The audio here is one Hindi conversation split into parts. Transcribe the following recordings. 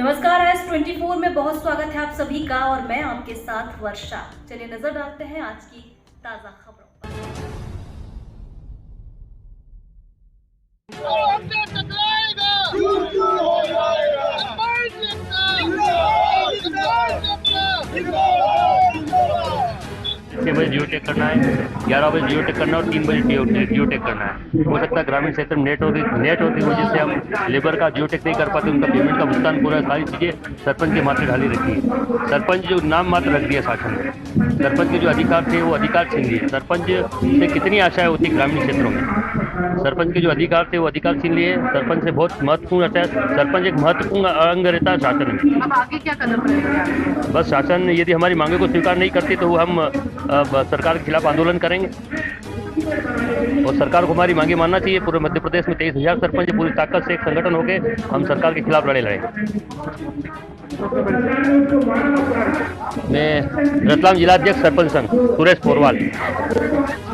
नमस्कार, S24 में बहुत स्वागत है आप सभी का और मैं आपके साथ वर्षा। चलिए नजर डालते हैं आज की ताजा खबरों पर। छः बजे जियो टेक करना है, 11 बजे जियो टेक करना है और 3 बजे जियो टेक करना है। हो सकता है ग्रामीण क्षेत्र में नेट होती वजह से हम लेबर का जियो टेक नहीं कर पाते, उनका पेमेंट का भुगतान पूरा सारी चीज़ें सरपंच के माथे ढाली रखी है। सरपंच जो नाम मात्र रख दिया शासन ने, सरपंच के जो अधिकार थे वो अधिकार छीन लिए। सरपंच से कितनी आशाएं होती ग्रामीण क्षेत्रों में, सरपंच के जो अधिकार थे वो अधिकार छीन लिए। सरपंच से बहुत महत्वपूर्ण रहता है, सरपंच एक महत्वपूर्ण अंग रहता है शासन में। अब आगे क्या कदम रहेगा? बस शासन यदि हमारी मांगे को स्वीकार नहीं करती तो हम सरकार के खिलाफ आंदोलन करेंगे और सरकार को हमारी मांगे मानना चाहिए। पूरे मध्य प्रदेश में 23,000 सरपंच पूरी ताकत से एक संगठन होके हम सरकार के खिलाफ लड़ेंगे। मैं रतलाम जिलाध्यक्ष सरपंच संघ सुरेश पोरवाल।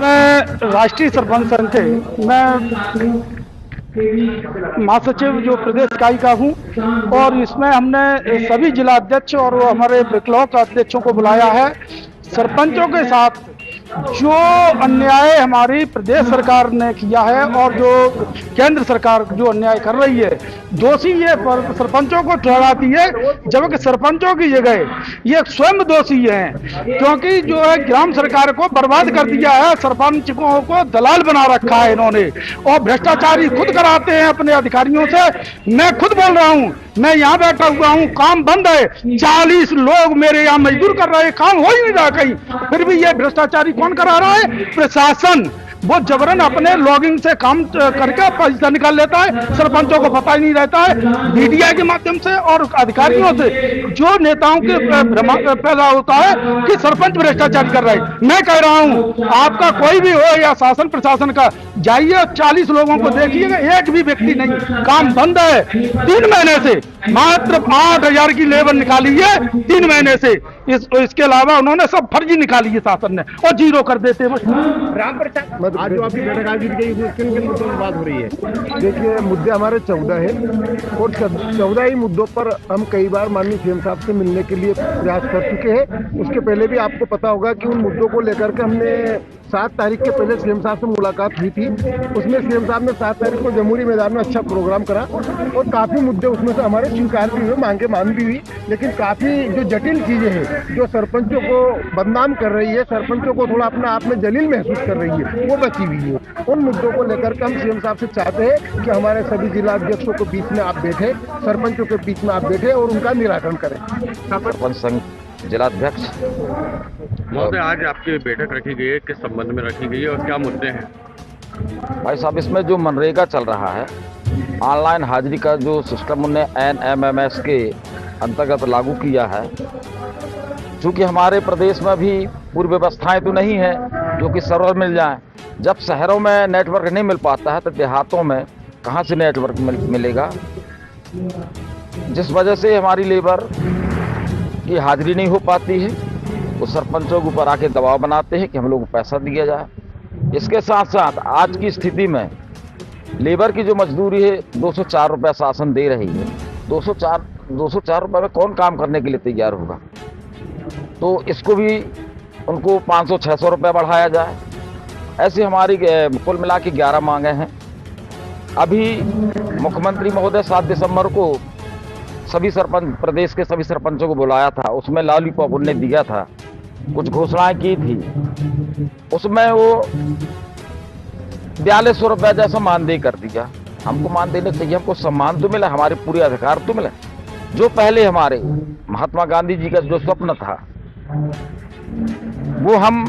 मैं राष्ट्रीय सरपंच संघ थे, मैं महासचिव जो प्रदेश इकाई का हूँ और इसमें हमने सभी जिलाध्यक्ष और हमारे ब्लॉक अध्यक्षों को बुलाया है। सरपंचों के साथ जो अन्याय हमारी प्रदेश सरकार ने किया है और जो केंद्र सरकार जो अन्याय कर रही है, दोषी ये सरपंचों को ठहराती है, जबकि सरपंचों की जगह ये स्वयं दोषी हैं, क्योंकि जो है ग्राम सरकार को बर्बाद कर दिया है। सरपंचों को दलाल बना रखा है इन्होंने और भ्रष्टाचारी खुद कराते हैं अपने अधिकारियों से। मैं खुद बोल रहा हूँ, मैं यहाँ बैठा हुआ हूँ, काम बंद है, 40 लोग मेरे यहाँ मजदूर कर रहे हैं, काम हो ही नहीं रहा कहीं, फिर भी ये भ्रष्टाचारी कौन करा रहा है? प्रशासन। वो जबरन अपने लॉगिंग से काम करके पैसा निकाल लेता है, सरपंचों को पता ही नहीं रहता है। मीडिया के माध्यम से और अधिकारियों से जो नेताओं के भ्रम पैदा होता है कि सरपंच भ्रष्टाचार कर रहा है। मैं कह रहा हूं, आपका कोई भी हो या शासन प्रशासन का, जाइए 40 लोगों को देखिएगा, एक भी व्यक्ति नहीं, काम बंद है 3 महीने से। मात्र 8,000 की लेबर निकाली है 3 महीने से। इसके अलावा उन्होंने सब फर्जी निकाली है शासन ने और जीरो कर देते हैं। राम प्रसाद, आज जो आपकी बैठक आयोजित की उसमें किन किन मुद्दों पर बात हो रही है? देखिए, मुद्दे हमारे 14 हैं और 14 ही मुद्दों पर हम कई बार माननीय सीएम साहब से मिलने के लिए प्रयास कर चुके हैं। उसके पहले भी आपको पता होगा कि उन मुद्दों को लेकर के हमने 7 तारीख के पहले सीएम साहब से मुलाकात हुई थी। उसमें सीएम साहब ने 7 तारीख को जमुरी मैदान में अच्छा प्रोग्राम करा और काफ़ी मुद्दे उसमें से हमारे स्वीकार भी हुए, मांगे मान भी हुई, लेकिन काफ़ी जो जटिल चीज़ें हैं जो सरपंचों को बदनाम कर रही है, सरपंचों को थोड़ा अपने आप में जलील महसूस कर रही है, वो बची हुई है। उन मुद्दों को लेकर के हम सीएम साहब से चाहते हैं कि हमारे सभी जिलाध्यक्षों के बीच में आप बैठे, सरपंचों के बीच में आप बैठे और उनका निराकरण करें। सरपंच संघ जिलाध्यक्ष महोदय, आज आपकी बैठक रखी गई है, किस संबंध में रखी गई है और क्या मुद्दे हैं? भाई साहब, इसमें जो मनरेगा चल रहा है, ऑनलाइन हाजिरी का जो सिस्टम उन्होंने NMMS के अंतर्गत लागू किया है, चूँकि हमारे प्रदेश में अभी पूरी व्यवस्थाएं तो नहीं है जो कि सर्वर मिल जाए। जब शहरों में नेटवर्क नहीं मिल पाता है तो देहातों में कहाँ से नेटवर्क मिलेगा, जिस वजह से हमारी लेबर की हाजिरी नहीं हो पाती है। वो सरपंचों के ऊपर आके दबाव बनाते हैं कि हम लोग को पैसा दिया जाए। इसके साथ साथ आज की स्थिति में लेबर की जो मजदूरी है 204 रुपये शासन दे रही है। 204 रुपये में कौन काम करने के लिए तैयार होगा? तो इसको भी उनको 500-600 रुपये बढ़ाया जाए। ऐसी हमारी कुल मिला के 11 मांगे हैं। अभी मुख्यमंत्री महोदय 7 दिसंबर को सभी सरपंच, प्रदेश के सभी सरपंचों को बुलाया था, उसमें लॉलीपॉप उनने दिया था, कुछ घोषणाएं की थी, उसमें वो 4200 रुपये जैसा मानदेय कर दिया। हमको मानदेय नहीं चाहिए, हमको सम्मान तो मिले, हमारे पूरे अधिकार तो मिले। जो पहले हमारे महात्मा गांधी जी का जो स्वप्न था वो हम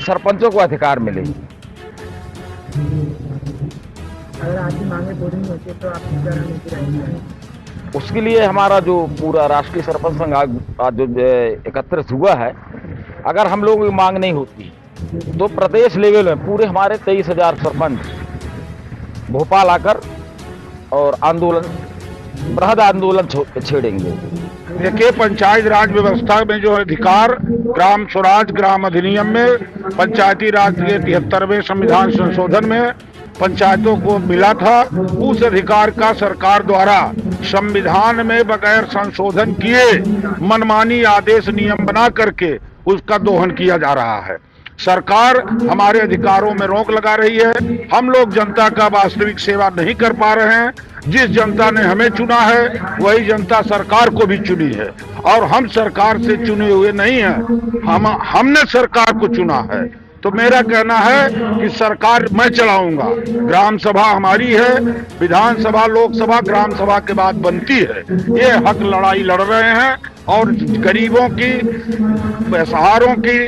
सरपंचों को अधिकार मिले। अगर आपकी मांगे पूरी नहीं होती तो आप क्या रणनीति रहेगी? उसके लिए हमारा जो पूरा राष्ट्रीय सरपंच संघ आज जो एकत्रित हुआ है, अगर हम लोगों की मांग नहीं होती तो प्रदेश लेवल में पूरे हमारे 23,000 सरपंच भोपाल आकर और आंदोलन, बृहद आंदोलन छेड़ेंगे। देखिए, पंचायत राज व्यवस्था में जो अधिकार ग्राम स्वराज ग्राम अधिनियम में, पंचायती राज के 73वें संविधान संशोधन में पंचायतों को मिला था, उस अधिकार का सरकार द्वारा संविधान में बगैर संशोधन किए मनमानी आदेश नियम बना करके उसका दोहन किया जा रहा है। सरकार हमारे अधिकारों में रोक लगा रही है। हम लोग जनता का वास्तविक सेवा नहीं कर पा रहे हैं। जिस जनता ने हमें चुना है वही जनता सरकार को भी चुनी है, और हम सरकार से चुने हुए नहीं हैं, हमने सरकार को चुना है। तो मेरा कहना है कि सरकार मैं चलाऊंगा, ग्राम सभा हमारी है, विधानसभा लोकसभा ग्राम सभा के बाद बनती है। ये हक लड़ाई लड़ रहे हैं और गरीबों की, बेसहारों की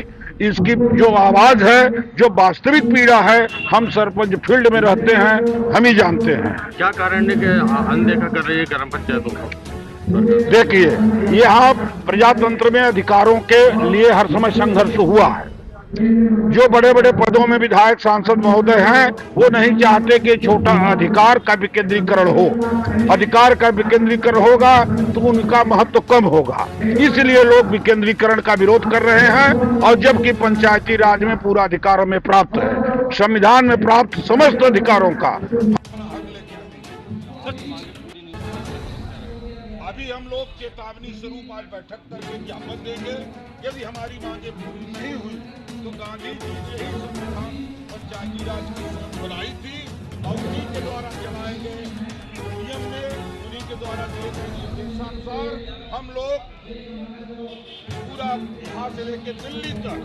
इसकी जो आवाज है, जो वास्तविक पीड़ा है, हम सरपंच फील्ड में रहते हैं, हम ही जानते हैं। क्या कारण है कि अनदेखा कर रही है ग्राम पंचायतों को? देखिए, यहाँ प्रजातंत्र में अधिकारों के लिए हर समय संघर्ष हुआ है। जो बड़े बड़े पदों में विधायक सांसद महोदय हैं, वो नहीं चाहते कि छोटा अधिकार का विकेंद्रीकरण हो। अधिकार का विकेंद्रीकरण होगा तो उनका महत्व कम होगा, इसलिए लोग विकेंद्रीकरण का विरोध कर रहे हैं। और जबकि पंचायती राज में पूरा अधिकार हमें प्राप्त है, संविधान में प्राप्त समस्त अधिकारों का। अभी हम लोग चेतावनी स्वरूप आज बैठक करके ज्ञापन देंगे। यदि हमारी मांगे पूरी नहीं हुई तो गांधी जी ने ही संविधान पंचायती राज की बनाई थी और उन्हीं के द्वारा चलाए गए नियम में, उन्हीं के द्वारा दिए गए निर्देशानुसार हम लोग पूरा यहाँ से लेकर दिल्ली तक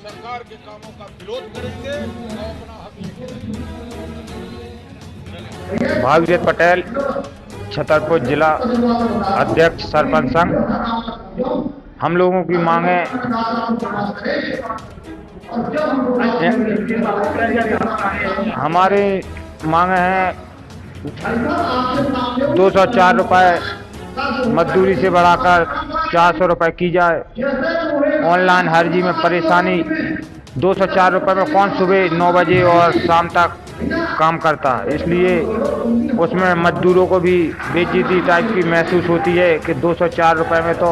सरकार के कामों का विरोध करेंगे और अपना हक लेंगे। महावीर पटेल, छतरपुर जिला अध्यक्ष सरपंच संघ। हम लोगों की मांगे हमारी मांगे हैं 204 रुपये मजदूरी से बढ़ाकर 400 रुपये की जाए। ऑनलाइन अर्जी में परेशानी, 204 रुपये में कौन सुबह 9 बजे और शाम तक काम करता है, इसलिए उसमें मजदूरों को भी बेइज्जती टाइप की महसूस होती है कि 204 रुपये में तो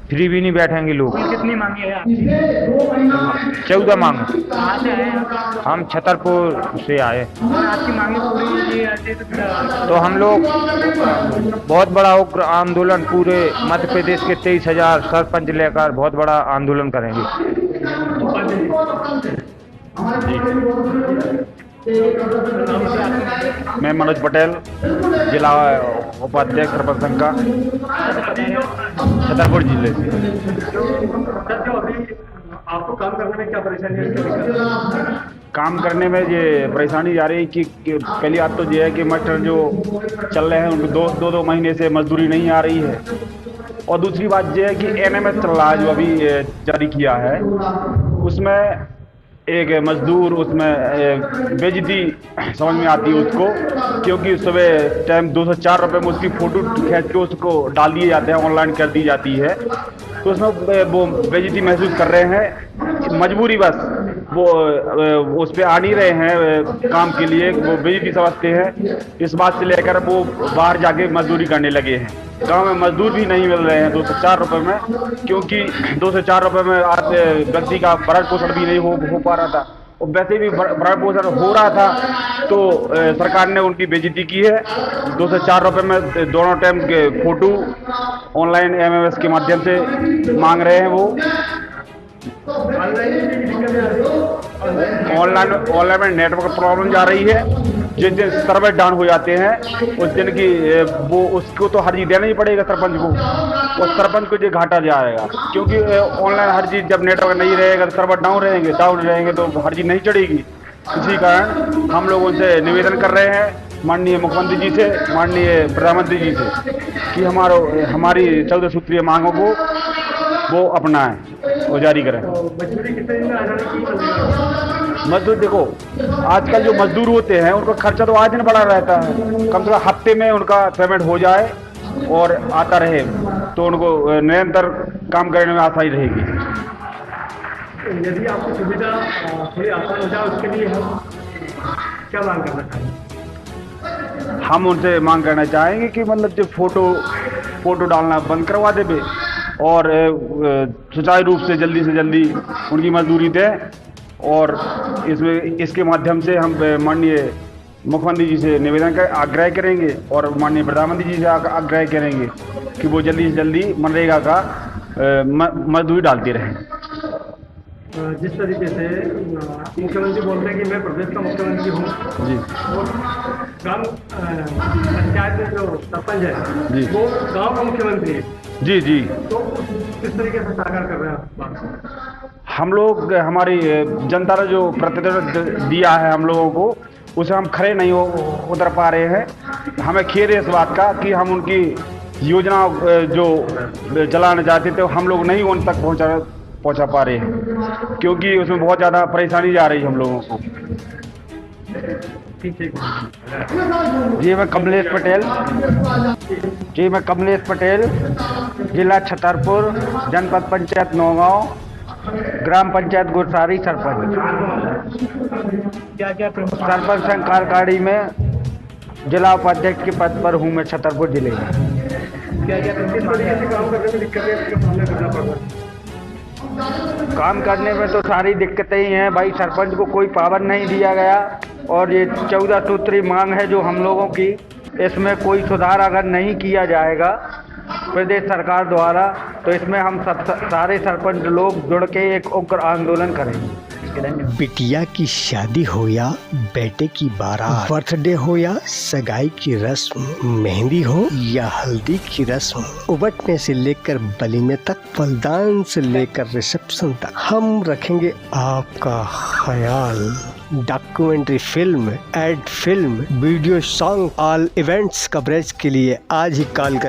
फ्री भी नहीं बैठेंगे लोग। कितनी मांगी है आपकी? 14 मांग। कहाँ से आए आप? हम छतरपुर से आए। आपकी मांगे पूरी नहीं आती तो हम लोग बहुत बड़ा उग्र आंदोलन पूरे मध्य प्रदेश के 23,000 सरपंच लेकर बहुत बड़ा आंदोलन करेंगे। मैं मनोज पटेल, जिला उपाध्यक्ष सरपंच संघ का, छतरपुर जिले से। आपको काम करने में क्या परेशानी है? काम करने में ये परेशानी आ रही है कि पहली बात तो ये है कि मास्टर जो चल रहे हैं उनको दो महीने से मजदूरी नहीं आ रही है, और दूसरी बात ये है कि एनएमएस चल रहा है जो अभी जारी किया है, उसमें एक मजदूर उसमें बेइज्जती समझ में आती है उसको, क्योंकि सुबह टाइम 204 रुपये में उसकी फ़ोटो खींच के उसको डाल दिए जाते हैं, ऑनलाइन कर दी जाती है, तो उसमें वो बेइज्जती महसूस कर रहे हैं। मजबूरी बस वो उस पर आ नहीं रहे हैं काम के लिए, वो बेइज्जती समझते हैं। इस बात से लेकर वो बाहर जाके मजदूरी करने लगे हैं। गांव में मजदूर भी नहीं मिल रहे हैं 204 रुपये में, क्योंकि 204 रुपये में आज व्यक्ति का भरण पोषण भी नहीं हो पा रहा था, और वैसे भी भरण पोषण हो रहा था तो सरकार ने उनकी बेइज्जती की है। 204 रुपये में दोनों टाइम के फोटो ऑनलाइन एमएमएस के माध्यम से मांग रहे हैं। वो ऑनलाइन में नेटवर्क प्रॉब्लम जा रही है। जिस दिन सर्वर डाउन हो जाते हैं उस दिन की वो उसको तो हर्जी देना ही पड़ेगा सरपंच को, और सरपंच को जो घाटा जाएगा, क्योंकि ऑनलाइन हर्जी जब नेटवर्क नहीं रहेगा तो सर्वर डाउन रहेंगे तो हर्जी नहीं चढ़ेगी। इसी कारण हम लोग उनसे निवेदन कर रहे हैं माननीय मुख्यमंत्री जी से, माननीय प्रधानमंत्री जी से, कि हमारी 14 सूत्रीय मांगों को वो अपनाएं और जारी करें। मजदूर देखो, आजकल जो मजदूर होते हैं उनका खर्चा तो आए दिन बढ़ा रहता है, कम से कम हफ्ते में उनका पेमेंट हो जाए और आता रहे तो उनको निरंतर काम करने में आसानी रहेगी। यदि आपको सुविधा थोड़ी आसान हो जाए उसके लिए हम क्या मांग करना चाहेंगे? हम उनसे मांग करना चाहेंगे कि मतलब जो फोटो डालना बंद करवा देवे और सुचारू रूप से जल्दी उनकी मजदूरी दें, और इसके माध्यम से हम माननीय मुख्यमंत्री जी से निवेदन कर आग्रह करेंगे और माननीय प्रधानमंत्री जी से आग्रह करेंगे कि वो जल्दी से जल्दी मनरेगा का मजदूरी डालते रहें। जिस तरीके से मुख्यमंत्री बोलते हैं कि मैं प्रदेश का मुख्यमंत्री हूँ जी, और ग्राम पंचायत में जो सरपंच है जी, वो गांव का मुख्यमंत्री है जी जी, तो किस तरीके से साकार कर रहे हैं आप बात को? हम लोग हमारी जनता ने जो प्रतिनिधित्व दिया है हम लोगों को, उसे हम खड़े नहीं उतर पा रहे हैं। हमें खेद है इस बात का कि हम उनकी योजना जो चलाना चाहते थे हम लोग नहीं उन तक पहुंचा पा रहे हैं, क्योंकि उसमें बहुत ज़्यादा परेशानी जा रही है हम लोगों को। जी मैं कमलेश पटेल, जिला छतरपुर, जनपद पंचायत नौगांव, ग्राम पंचायत गुरसारी सरपंच। क्या क्या सरपंच संघ कार्यकारिणी में जिला उपाध्यक्ष के पद पर हूँ मैं छतरपुर जिले में। क्या क्या किस तरीके से काम करने में दिक्कतें आपके सामने करना पड़ रहा है? काम करने में तो सारी दिक्कतें ही हैं भाई। सरपंच को कोई पावर नहीं दिया गया और ये 14 सूत्री मांग है जो हम लोगों की, इसमें कोई सुधार अगर नहीं किया जाएगा प्रदेश सरकार द्वारा तो इसमें हम सब सारे सरपंच लोग जुड़ के एक उग्र आंदोलन करेंगे। बिटिया की शादी हो या बेटे की बारात, बर्थडे हो या सगाई की रस्म, मेहंदी हो या हल्दी की रस्म, उबटने से लेकर बलिने तक, फलदान से लेकर रिसेप्शन तक, हम रखेंगे आपका ख्याल। Documentary film, ad film, video, song, all events coverage के लिए आज ही कॉल करें।